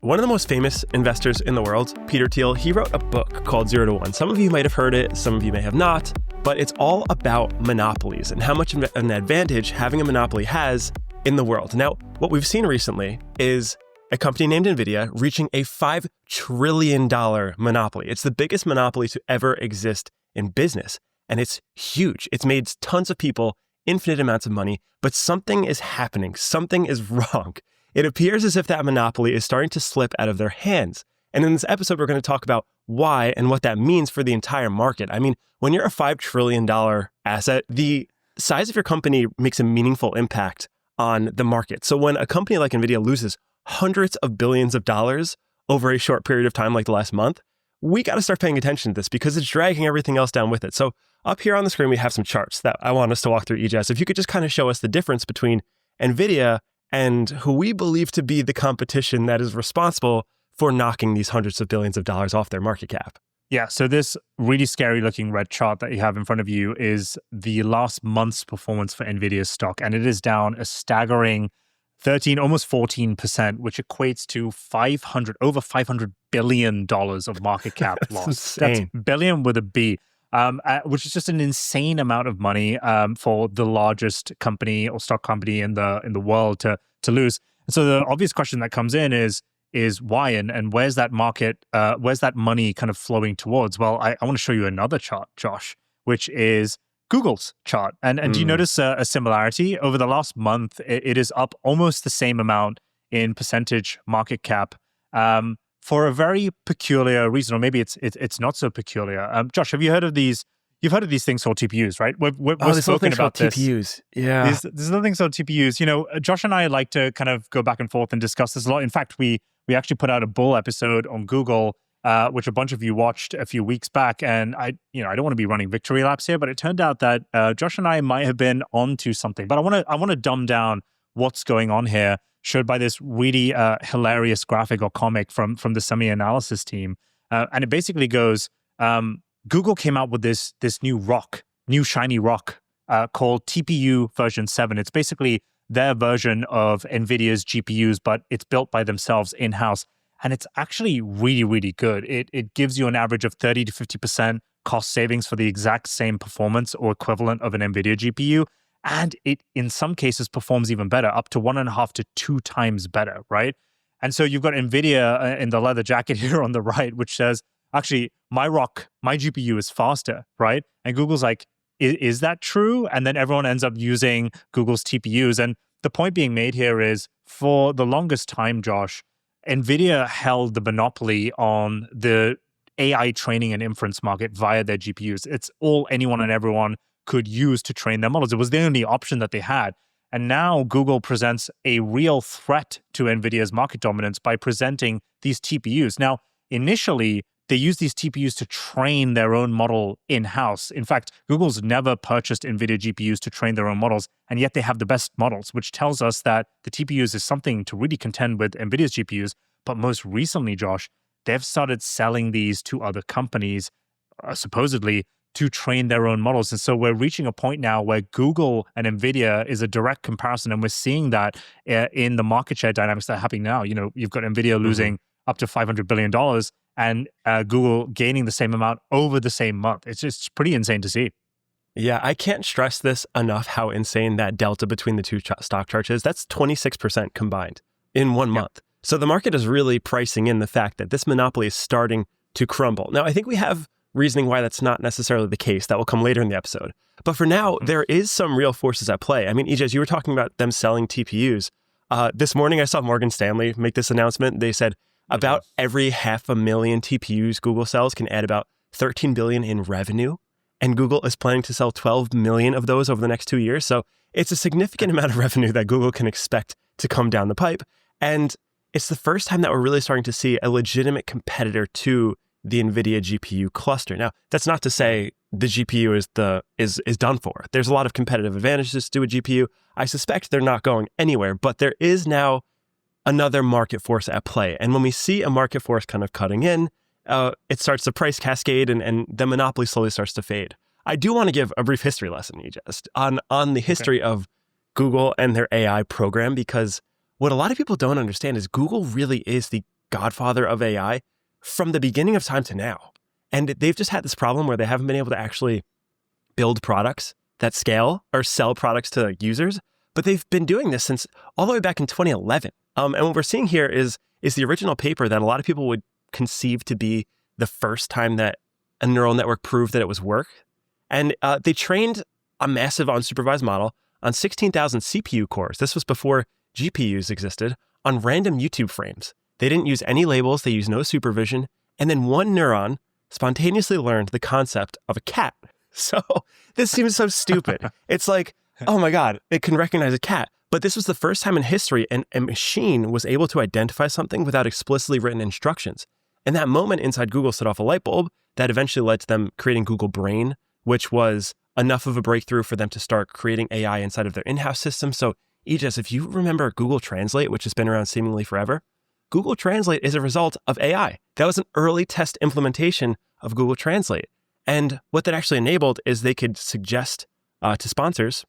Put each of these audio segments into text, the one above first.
One of the most famous investors in the world, Peter Thiel, he wrote a book called 0 to 1. Some of you might have heard it, some of you may have not, but it's all about monopolies and how much of an advantage having a monopoly has in the world. Now, what we've seen recently is a company named Nvidia reaching a $5 trillion monopoly. It's the biggest monopoly to ever exist in business, and it's huge. It's made tons of people infinite amounts of money, but something is happening. Something is wrong. It appears as if that monopoly is starting to slip out of their hands. And in this episode, we're going to talk about why and what that means for the entire market. I mean, when you're a $5 trillion asset, the size of your company makes a meaningful impact on the market. So when a company like Nvidia loses hundreds of billions of dollars over a short period of time, like the last month, we got to start paying attention to this because it's dragging everything else down with it. So up here on the screen, we have some charts that I want us to walk through, EJS. If you could just kind of show us the difference between Nvidia and who we believe to be the competition that is responsible for knocking these hundreds of billions of dollars off their market cap. Yeah, so this really scary looking red chart that you have in front of you is the last month's performance for Nvidia's stock, and it is down a staggering 13, almost 14%, which equates to over $500 billion of market cap loss. Insane. That's billion with a B, which is just an insane amount of money for the largest company or stock company in the world to lose. And so the obvious question that comes in is why and where's that market, where's that money kind of flowing towards? Well, I want to show you another chart, Josh, which is Google's chart. And do you notice a similarity? Over the last month, it is up almost the same amount in percentage market cap for a very peculiar reason, or maybe it's not so peculiar. Josh, have you heard of these? You've heard of these things called TPUs, right? We're spoken about this. TPUs, yeah. There's little things called TPUs. You know, Josh and I like to kind of go back and forth and discuss this a lot. In fact, we actually put out a bull episode on Google, which a bunch of you watched a few weeks back. And I don't want to be running victory laps here, but it turned out that Josh and I might have been onto something. But I want to dumb down what's going on here, showed by this really hilarious graphic or comic from the semi-analysis team. And it basically goes, Google came out with this new shiny rock called TPU version 7. It's basically their version of NVIDIA's GPUs, but it's built by themselves in-house. And it's actually really, really good. It gives you an average of 30 to 50% cost savings for the exact same performance or equivalent of an NVIDIA GPU. And it, in some cases, performs even better, up to 1.5 to 2 times better, right? And so you've got NVIDIA in the leather jacket here on the right, which says, actually, my GPU is faster, right? And Google's like, is that true? And then everyone ends up using Google's TPUs. And the point being made here is, for the longest time, Josh, NVIDIA held the monopoly on the AI training and inference market via their GPUs. It's all anyone and everyone could use to train their models. It was the only option that they had. And now Google presents a real threat to NVIDIA's market dominance by presenting these TPUs. Now, initially, they use these TPUs to train their own model in-house. In fact, Google's never purchased NVIDIA GPUs to train their own models, and yet they have the best models, which tells us that the TPUs is something to really contend with NVIDIA's GPUs. But most recently, Josh, they've started selling these to other companies, supposedly, to train their own models. And so we're reaching a point now where Google and NVIDIA is a direct comparison, and we're seeing that in the market share dynamics that are happening now. You know, you've got NVIDIA losing up to $500 billion, and Google gaining the same amount over the same month. It's just pretty insane to see. Yeah, I can't stress this enough how insane that delta between the two stock charts is. That's 26% combined in 1 month. So the market is really pricing in the fact that this monopoly is starting to crumble. Now, I think we have reasoning why that's not necessarily the case. That will come later in the episode. But for now, there is some real forces at play. I mean, EJ, you were talking about them selling TPUs. This morning, I saw Morgan Stanley make this announcement. They said, about every 500,000 TPUs Google sells can add about $13 billion in revenue. And Google is planning to sell 12 million of those over the next 2 years. So it's a significant amount of revenue that Google can expect to come down the pipe. And it's the first time that we're really starting to see a legitimate competitor to the NVIDIA GPU cluster. Now, that's not to say the GPU is done for. There's a lot of competitive advantages to a GPU. I suspect they're not going anywhere, but there is now another market force at play. And when we see a market force kind of cutting in, it starts to price cascade and the monopoly slowly starts to fade. I do want to give a brief history lesson, just on the history of Google and their AI program, because what a lot of people don't understand is Google really is the godfather of AI from the beginning of time to now. And they've just had this problem where they haven't been able to actually build products that scale or sell products to users. But they've been doing this since all the way back in 2011. And what we're seeing here is the original paper that a lot of people would conceive to be the first time that a neural network proved that it was work. And they trained a massive unsupervised model on 16,000 CPU cores. This was before GPUs existed, on random YouTube frames. They didn't use any labels. They used no supervision. And then one neuron spontaneously learned the concept of a cat. So this seems so stupid. It's like, oh my God, it can recognize a cat. But this was the first time in history a machine was able to identify something without explicitly written instructions. And that moment inside Google set off a light bulb that eventually led to them creating Google Brain, which was enough of a breakthrough for them to start creating AI inside of their in-house system. So Aegis, if you remember Google Translate, which has been around seemingly forever, Google Translate is a result of AI. That was an early test implementation of Google Translate. And what that actually enabled is they could suggest to sponsors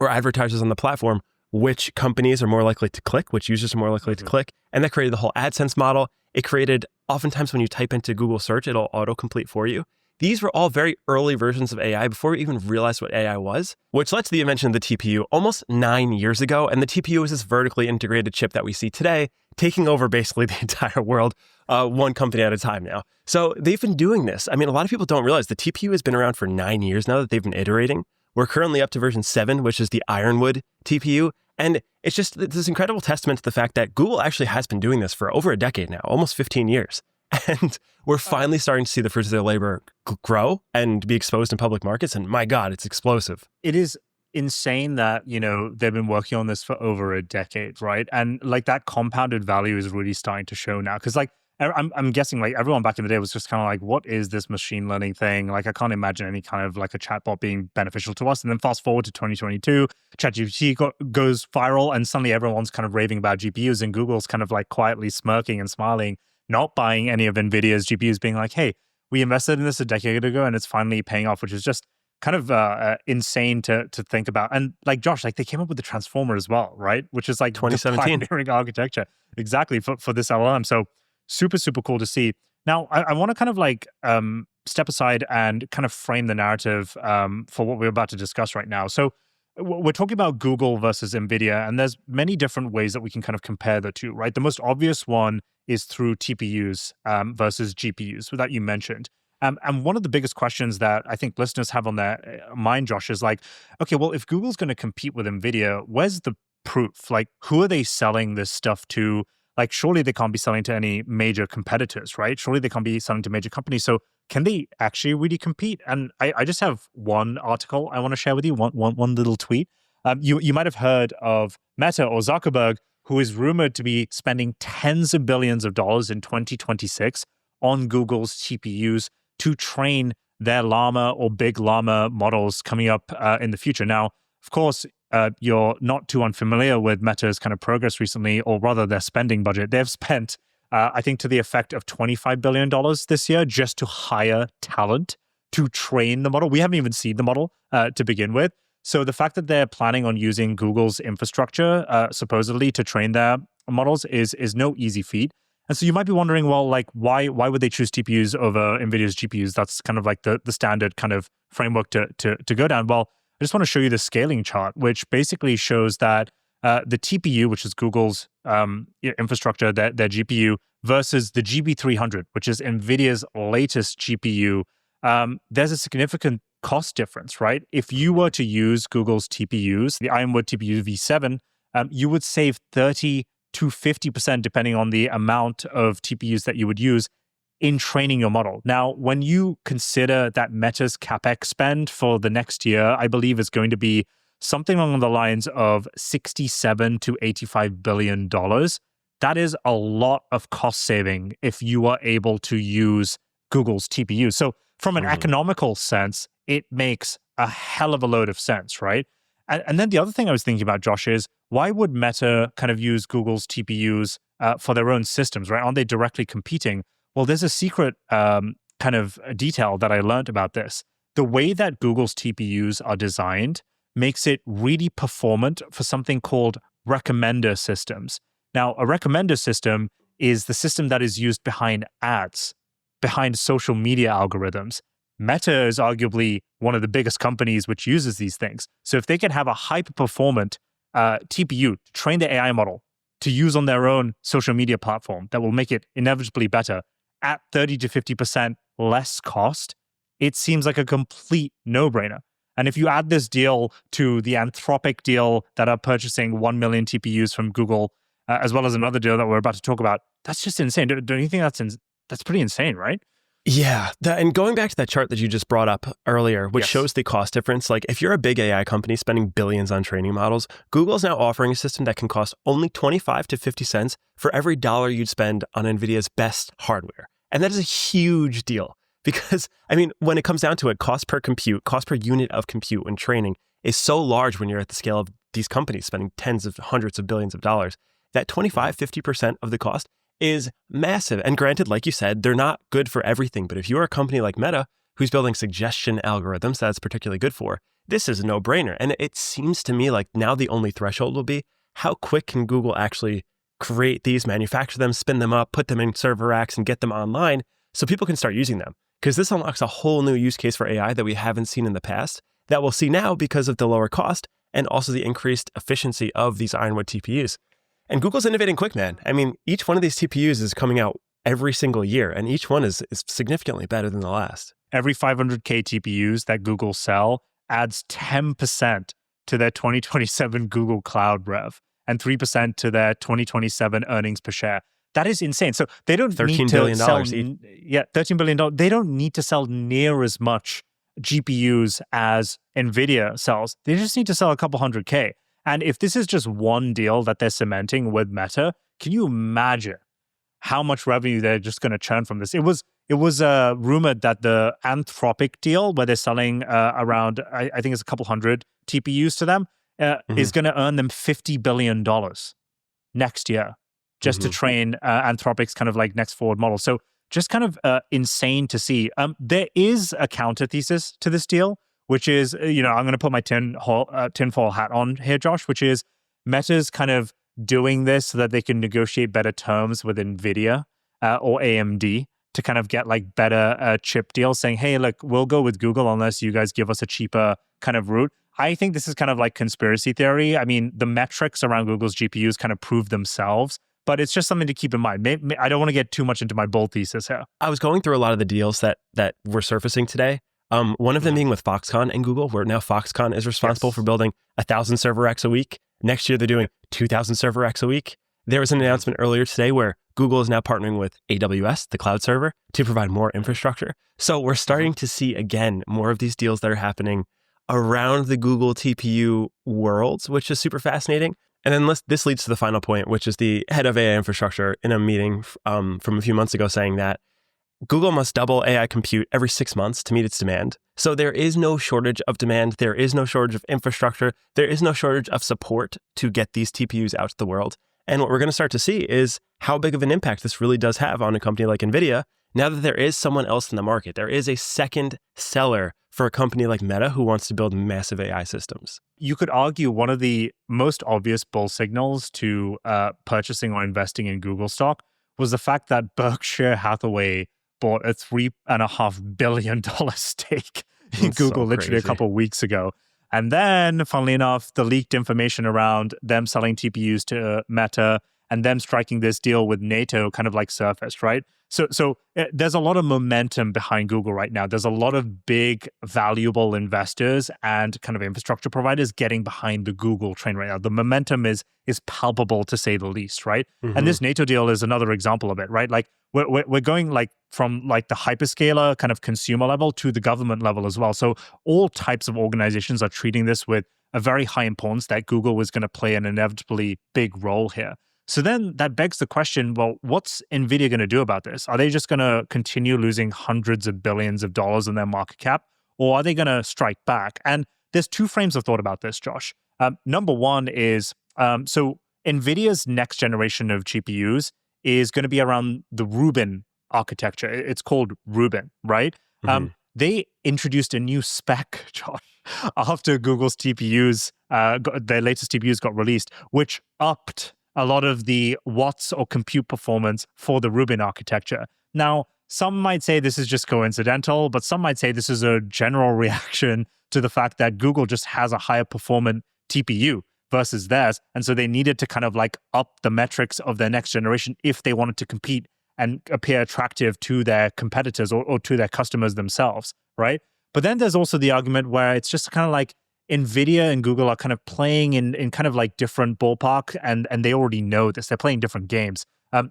or advertisers on the platform which companies are more likely to click, which users are more likely to click. And that created the whole AdSense model. It created, oftentimes when you type into Google search, it'll autocomplete for you. These were all very early versions of AI before we even realized what AI was, which led to the invention of the TPU almost 9 years ago. And the TPU is this vertically integrated chip that we see today, taking over basically the entire world, one company at a time now. So they've been doing this. I mean, a lot of people don't realize the TPU has been around for 9 years now that they've been iterating. We're currently up to version 7, which is the Ironwood TPU. And it's just this incredible testament to the fact that Google actually has been doing this for over a decade now, almost 15 years. And we're finally starting to see the fruits of their labor grow and be exposed in public markets. And my God, it's explosive. It is insane that, they've been working on this for over a decade, right? And like that compounded value is really starting to show now. Because like, I'm guessing like everyone back in the day was just kind of like, what is this machine learning thing? Like, I can't imagine any kind of like a chatbot being beneficial to us. And then fast forward to 2022, ChatGPT goes viral and suddenly everyone's kind of raving about GPUs and Google's kind of like quietly smirking and smiling, not buying any of Nvidia's GPUs, being like, hey, we invested in this a decade ago and it's finally paying off, which is just kind of insane to think about. And like Josh, like they came up with the transformer as well, right? Which is like 2017 the pioneering architecture exactly for this LLM. So super, super cool to see. Now, I want to kind of like step aside and kind of frame the narrative for what we're about to discuss right now. So we're talking about Google versus NVIDIA, and there's many different ways that we can kind of compare the two, right? The most obvious one is through TPUs versus GPUs that you mentioned. And one of the biggest questions that I think listeners have on their mind, Josh, is like, okay, well, if Google's going to compete with NVIDIA, where's the proof? Like, who are they selling this stuff to? Like, surely they can't be selling to any major competitors, right? Surely they can't be selling to major companies. So can they actually really compete? And I just have one article I want to share with you, one little tweet. You might have heard of Meta or Zuckerberg, who is rumored to be spending tens of billions of dollars in 2026 on Google's TPUs to train their Llama or Big Llama models coming up in the future. Now, of course, you're not too unfamiliar with Meta's kind of progress recently, or rather their spending budget. They've spent, I think, to the effect of $25 billion this year just to hire talent to train the model. We haven't even seen the model to begin with. So the fact that they're planning on using Google's infrastructure, supposedly, to train their models is no easy feat. And so you might be wondering, well, like, why would they choose TPUs over NVIDIA's GPUs? That's kind of like the standard kind of framework to go down. Well, I just want to show you the scaling chart, which basically shows that the TPU, which is Google's infrastructure, their GPU, versus the GB300, which is NVIDIA's latest GPU, there's a significant cost difference, right? If you were to use Google's TPUs, the Ironwood TPU v7, you would save 30 to 50%, depending on the amount of TPUs that you would use in training your model. Now, when you consider that Meta's CapEx spend for the next year, I believe is going to be something along the lines of $67 to $85 billion. That is a lot of cost saving if you are able to use Google's TPU. So from an economical sense, it makes a hell of a load of sense, right? And then the other thing I was thinking about, Josh, is why would Meta kind of use Google's TPUs for their own systems, right? Aren't they directly competing? Well, there's a secret kind of detail that I learned about this. The way that Google's TPUs are designed makes it really performant for something called recommender systems. Now, a recommender system is the system that is used behind ads, behind social media algorithms. Meta is arguably one of the biggest companies which uses these things. So if they can have a hyper-performant TPU to train the AI model to use on their own social media platform that will make it inevitably better at 30 to 50% less cost, it seems like a complete no-brainer. And if you add this deal to the Anthropic deal that are purchasing 1 million TPUs from Google, as well as another deal that we're about to talk about, that's just insane. Don't you think that's pretty insane, right? Yeah. And going back to that chart that you just brought up earlier, which Yes. shows the cost difference, like if you're a big AI company spending billions on training models, Google's now offering a system that can cost only 25 to 50 cents for every dollar you'd spend on NVIDIA's best hardware. And that is a huge deal because, I mean, when it comes down to it, cost per unit of compute when training is so large when you're at the scale of these companies spending tens of hundreds of billions of dollars, that 25, 50% of the cost is massive. And granted, like you said, they're not good for everything. But if you're a company like Meta, who's building suggestion algorithms that's particularly good for, this is a no-brainer. And it seems to me like now the only threshold will be how quick can Google actually create these, manufacture them, spin them up, put them in server racks, and get them online so people can start using them. Because this unlocks a whole new use case for AI that we haven't seen in the past that we'll see now because of the lower cost and also the increased efficiency of these Ironwood TPUs. And Google's innovating quick, man. I mean, each one of these TPUs is coming out every single year, and each one is significantly better than the last. Every 500K TPUs that Google sell adds 10% to their 2027 Google Cloud rev and 3% to their 2027 earnings per share. That is insane. So they don't need to sell $13 billion. They don't need to sell near as much GPUs as Nvidia sells. They just need to sell a couple 100K. And if this is just one deal that they're cementing with Meta, can you imagine how much revenue they're just going to churn from this? It was rumored that the Anthropic deal, where they're selling around, I think it's a couple hundred TPUs to them, is going to earn them $50 billion next year just to train Anthropic's kind of like next forward model. So just kind of insane to see. There is a counter thesis to this deal, which is, I'm going to put my tinfoil hat on here, Josh, which is Meta's kind of doing this so that they can negotiate better terms with Nvidia or AMD to kind of get like better chip deals, saying, hey, look, we'll go with Google unless you guys give us a cheaper kind of route. I think this is kind of like conspiracy theory. I mean, the metrics around Google's GPUs kind of prove themselves, but it's just something to keep in mind. I don't want to get too much into my bull thesis here. I was going through a lot of the deals that were surfacing today. One of them being with Foxconn and Google, where now Foxconn is responsible for building 1,000 server racks a week. Next year, they're doing 2,000 server racks a week. There was an announcement earlier today where Google is now partnering with AWS, the cloud server, to provide more infrastructure. So we're starting to see, again, more of these deals that are happening around the Google TPU worlds, which is super fascinating. And then this leads to the final point, which is the head of AI infrastructure in a meeting from a few months ago saying that Google must double AI compute every 6 months to meet its demand. So there is no shortage of demand. There is no shortage of infrastructure. There is no shortage of support to get these TPUs out to the world. And what we're going to start to see is how big of an impact this really does have on a company like Nvidia. Now that there is someone else in the market, there is a second seller for a company like Meta who wants to build massive AI systems. You could argue one of the most obvious bull signals to purchasing or investing in Google stock was the fact that Berkshire Hathaway bought a $3.5 billion stake in Google literally a couple of weeks ago. And then, funnily enough, the leaked information around them selling TPUs to Meta and them striking this deal with NATO kind of like surfaced, right? So there's a lot of momentum behind Google right now. There's a lot of big, valuable investors and kind of infrastructure providers getting behind the Google train right now. The momentum is palpable, to say the least, right? And this NATO deal is another example of it, right? Like we're going like from like the hyperscaler kind of consumer level to the government level as well. So all types of organizations are treating this with a very high importance that Google was going to play an inevitably big role here. So then that begs the question, well, what's Nvidia going to do about this? Are they just going to continue losing hundreds of billions of dollars in their market cap, or are they going to strike back? And there's two frames of thought about this, Josh. Number one is, so Nvidia's next generation of GPUs is going to be around the Rubin architecture. It's called Rubin, right? They introduced a new spec, Josh, after Google's TPUs, their latest TPUs got released, which upped a lot of the watts or compute performance for the Rubin architecture. Now, some might say this is just coincidental, but some might say this is a general reaction to the fact that Google just has a higher performant TPU versus theirs. And so they needed to kind of like up the metrics of their next generation if they wanted to compete and appear attractive to their competitors or to their customers themselves, right? But then there's also the argument where it's just kind of like Nvidia and Google are kind of playing in kind of like different ballpark, and they already know this. They're playing different games.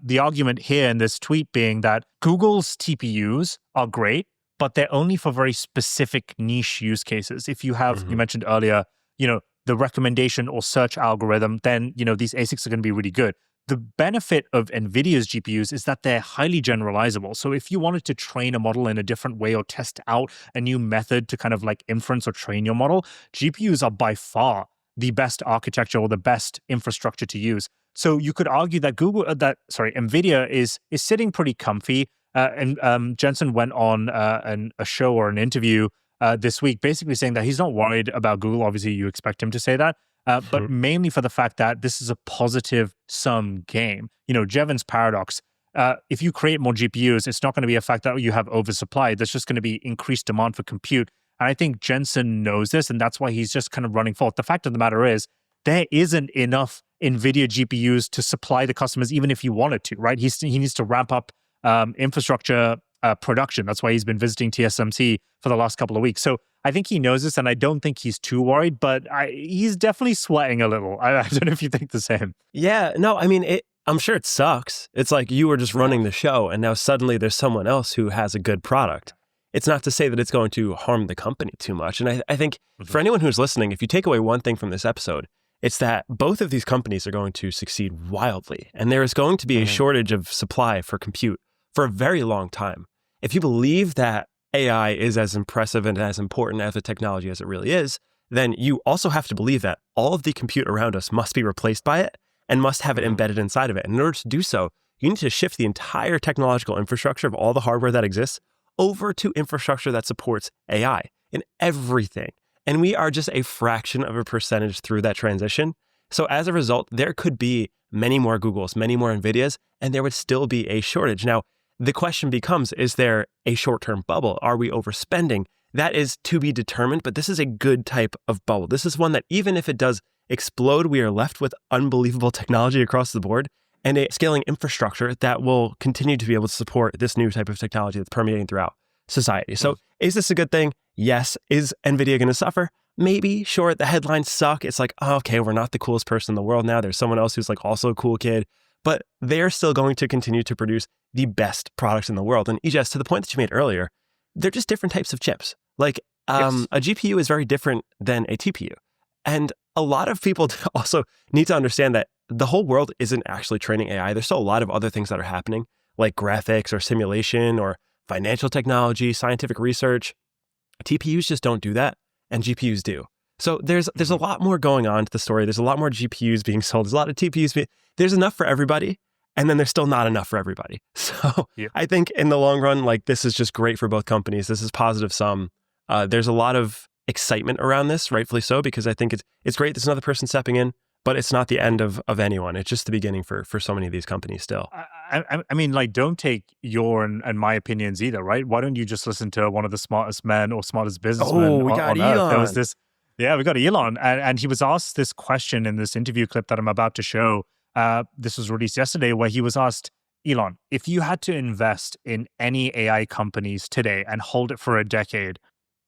The argument here in this tweet being that Google's TPUs are great, but they're only for very specific niche use cases. If you have, you mentioned earlier, the recommendation or search algorithm, then, these ASICs are going to be really good. The benefit of NVIDIA's GPUs is that they're highly generalizable. So if you wanted to train a model in a different way or test out a new method to kind of like inference or train your model, GPUs are by far the best architecture or the best infrastructure to use. So you could argue that NVIDIA is sitting pretty comfy. And Jensen went on a show or an interview this week, basically saying that he's not worried about Google. Obviously, you expect him to say that. But mainly for the fact that this is a positive sum game. Jevons paradox. If you create more GPUs, it's not going to be a fact that you have oversupply. There's just going to be increased demand for compute. And I think Jensen knows this, and that's why he's just kind of running forth. The fact of the matter is, there isn't enough NVIDIA GPUs to supply the customers, even if he wanted to, right? He needs to ramp up infrastructure production. That's why he's been visiting TSMC for the last couple of weeks. So I think he knows this, and I don't think he's too worried, but he's definitely sweating a little. I don't know if you think the same. Yeah, no, I mean, I'm sure it sucks. It's like you were just running the show, and now suddenly there's someone else who has a good product. It's not to say that it's going to harm the company too much. And I think for anyone who's listening, if you take away one thing from this episode, it's that both of these companies are going to succeed wildly, and there is going to be a shortage of supply for compute for a very long time. If you believe that AI is as impressive and as important as a technology as it really is, then you also have to believe that all of the compute around us must be replaced by it and must have it embedded inside of it. And in order to do so, you need to shift the entire technological infrastructure of all the hardware that exists over to infrastructure that supports AI in everything. And we are just a fraction of a percentage through that transition. So as a result, there could be many more Googles, many more NVIDIAs, and there would still be a shortage. Now, the question becomes, is there a short-term bubble? Are we overspending? That is to be determined, but this is a good type of bubble. This is one that even if it does explode, we are left with unbelievable technology across the board and a scaling infrastructure that will continue to be able to support this new type of technology that's permeating throughout society. So is this a good thing? Yes. Is NVIDIA going to suffer? Maybe. Sure, the headlines suck. It's like, oh, okay, we're not the coolest person in the world now. There's someone else who's like also a cool kid. But they're still going to continue to produce the best products in the world. And Ijas, to the point that you made earlier, they're just different types of chips. Like a GPU is very different than a TPU. And a lot of people also need to understand that the whole world isn't actually training AI. There's still a lot of other things that are happening, like graphics or simulation or financial technology, scientific research. TPUs just don't do that, and GPUs do. So there's a lot more going on to the story. There's a lot more GPUs being sold. There's a lot of TPUs. There's enough for everybody, and then there's still not enough for everybody. So I think in the long run, like this is just great for both companies. This is positive sum. There's a lot of excitement around this, rightfully so, because I think it's great. There's another person stepping in, but it's not the end of anyone. It's just the beginning for so many of these companies still. I mean, like, don't take your and my opinions either, right? Why don't you just listen to one of the smartest men or smartest businessmen we got on Elon. Earth? There was this, we got Elon. And he was asked this question in this interview clip that I'm about to show. This was released yesterday, where he was asked, Elon, if you had to invest in any AI companies today and hold it for a decade,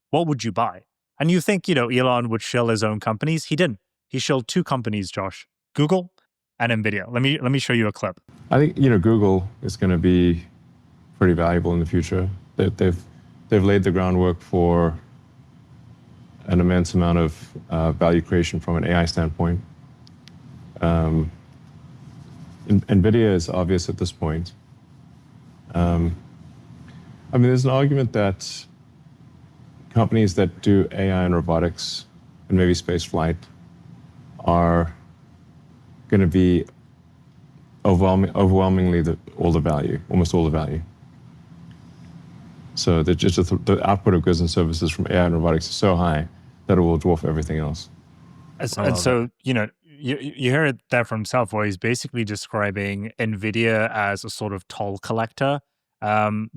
what would you buy? And you think, Elon would shill his own companies. He didn't. He shilled two companies, Josh, Google and Nvidia. Let me show you a clip. I think, Google is going to be pretty valuable in the future. They've laid the groundwork for an immense amount of value creation from an AI standpoint. Nvidia is obvious at this point. There's an argument that companies that do AI and robotics and maybe space flight are going to be overwhelmingly almost all the value. So the output of goods and services from AI and robotics is so high that it will dwarf everything else. And so, You hear it there from himself, where he's basically describing Nvidia as a sort of toll collector,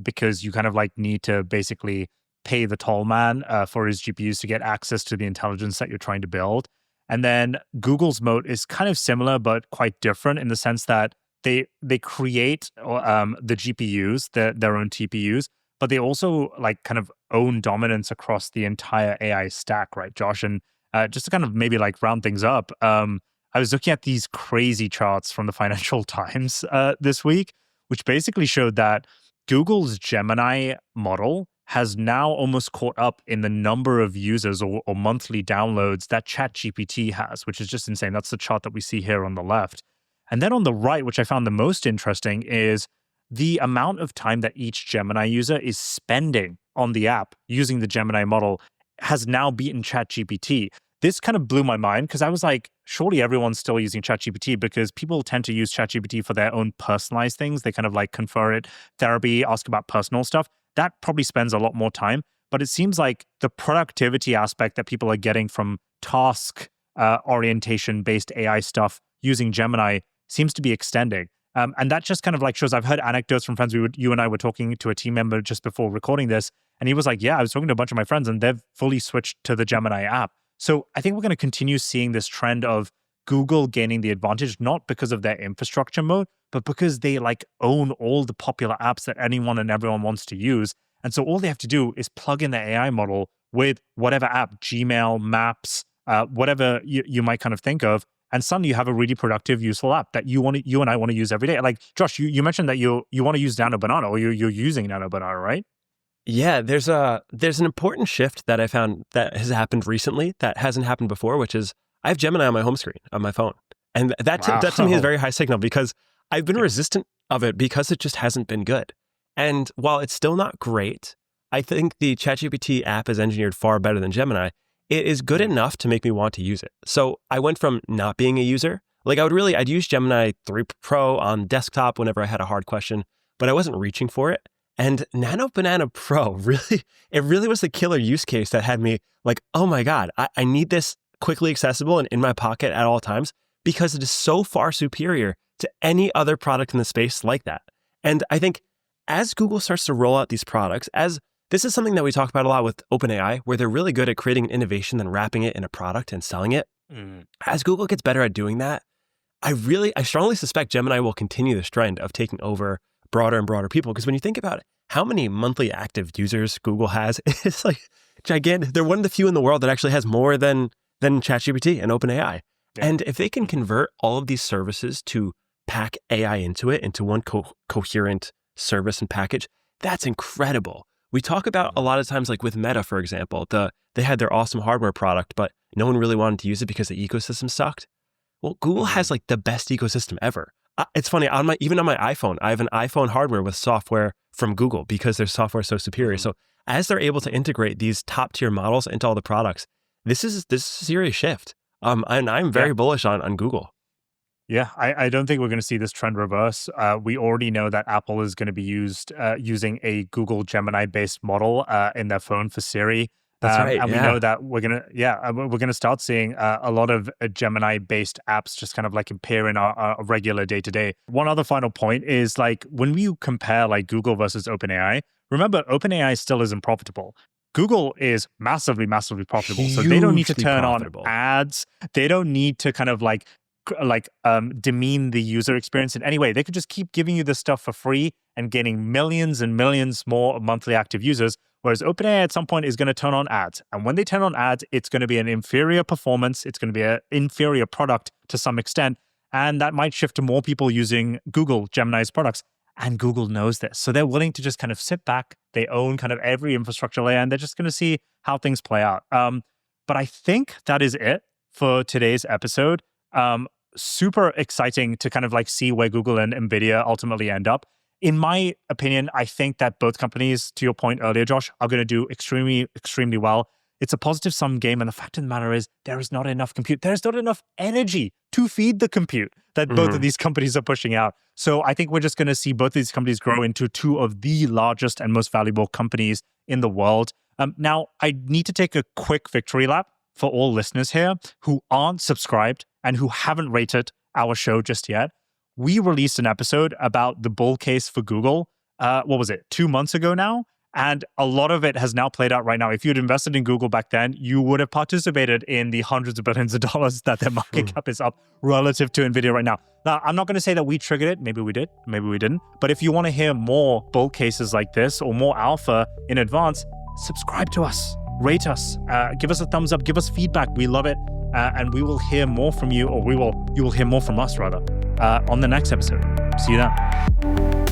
because you kind of like need to basically pay the toll man for his GPUs to get access to the intelligence that you're trying to build. And then Google's moat is kind of similar, but quite different in the sense that they create the GPUs, their own TPUs, but they also like kind of own dominance across the entire AI stack, right, Josh? And just to kind of maybe like round things up, I was looking at these crazy charts from the Financial Times this week, which basically showed that Google's Gemini model has now almost caught up in the number of users or monthly downloads that ChatGPT has, which is just insane. That's the chart that we see here on the left. And then on the right, which I found the most interesting, is the amount of time that each Gemini user is spending on the app using the Gemini model has now beaten ChatGPT. This kind of blew my mind because I was like, surely everyone's still using ChatGPT because people tend to use ChatGPT for their own personalized things. They kind of like confer it, therapy, ask about personal stuff. That probably spends a lot more time. But it seems like the productivity aspect that people are getting from task orientation-based AI stuff using Gemini seems to be extending. And that just kind of like shows, I've heard anecdotes from friends. You and I were talking to a team member just before recording this, and he was like, yeah, I was talking to a bunch of my friends and they've fully switched to the Gemini app. So I think we're going to continue seeing this trend of Google gaining the advantage, not because of their infrastructure mode, but because they like own all the popular apps that anyone and everyone wants to use. And so all they have to do is plug in the AI model with whatever app, Gmail, Maps, whatever you might kind of think of. And suddenly you have a really productive, useful app that you and I want to use every day. Like, Josh, you mentioned that you want to use Nano Banana, or you're using Nano Banana, right? Yeah, there's an important shift that I found that has happened recently that hasn't happened before, which is I have Gemini on my home screen on my phone. And that to me is very high signal because I've been resistant of it because it just hasn't been good. And while it's still not great, I think the ChatGPT app is engineered far better than Gemini. It is good enough to make me want to use it. So I went from not being a user, like I'd use Gemini 3 Pro on desktop whenever I had a hard question, but I wasn't reaching for it. And Nano Banana Pro really was the killer use case that had me like, oh my God, I need this quickly accessible and in my pocket at all times because it is so far superior to any other product in the space like that. And I think as Google starts to roll out these products, as this is something that we talk about a lot with OpenAI, where they're really good at creating an innovation and wrapping it in a product and selling it. As Google gets better at doing that, I strongly suspect Gemini will continue this trend of taking over broader and broader people. Because when you think about it, how many monthly active users Google has, it's like gigantic. They're one of the few in the world that actually has more than ChatGPT and OpenAI. Yeah. And if they can convert all of these services to pack AI into it, into one coherent service and package, that's incredible. We talk about a lot of times, like with Meta, for example, they had their awesome hardware product, but no one really wanted to use it because the ecosystem sucked. Well, Google has like the best ecosystem ever. It's funny, even on my iPhone, I have an iPhone hardware with software from Google because their software is so superior. So as they're able to integrate these top tier models into all the products, this is a serious shift. And I'm very bullish on Google. Yeah, I don't think we're going to see this trend reverse. We already know that Apple is going to be using a Google Gemini-based model in their phone for Siri. That's right. And we know that we're gonna start seeing a lot of Gemini-based apps just kind of like appear in our regular day-to-day. One other final point is like when we compare like Google versus OpenAI, remember OpenAI still isn't profitable. Google is massively, massively profitable. So they don't need to turn on ads. They don't need to kind of like demean the user experience in any way. They could just keep giving you this stuff for free and getting millions and millions more monthly active users. Whereas OpenAI at some point is going to turn on ads. And when they turn on ads, it's going to be an inferior performance. It's going to be an inferior product to some extent. And that might shift to more people using Google Gemini's products. And Google knows this. So they're willing to just kind of sit back. They own kind of every infrastructure layer, and they're just going to see how things play out. But I think that is it for today's episode. Super exciting to kind of like see where Google and Nvidia ultimately end up. In my opinion, I think that both companies, to your point earlier, Josh, are going to do extremely, extremely well. It's a positive sum game. And the fact of the matter is there is not enough compute. There's not enough energy to feed the compute that both of these companies are pushing out. So I think we're just going to see both of these companies grow into two of the largest and most valuable companies in the world. Now, I need to take a quick victory lap for all listeners here who aren't subscribed and who haven't rated our show just yet, we released an episode about the bull case for Google. What was it, 2 months ago now? And a lot of it has now played out right now. If you'd invested in Google back then, you would have participated in the hundreds of billions of dollars that their market cap is up relative to Nvidia right now. Now, I'm not going to say that we triggered it. Maybe we did, maybe we didn't. But if you want to hear more bull cases like this or more alpha in advance, subscribe to us, rate us, give us a thumbs up, give us feedback. We love it. And we will hear more from you, or you will hear more from us rather, on the next episode. See you then.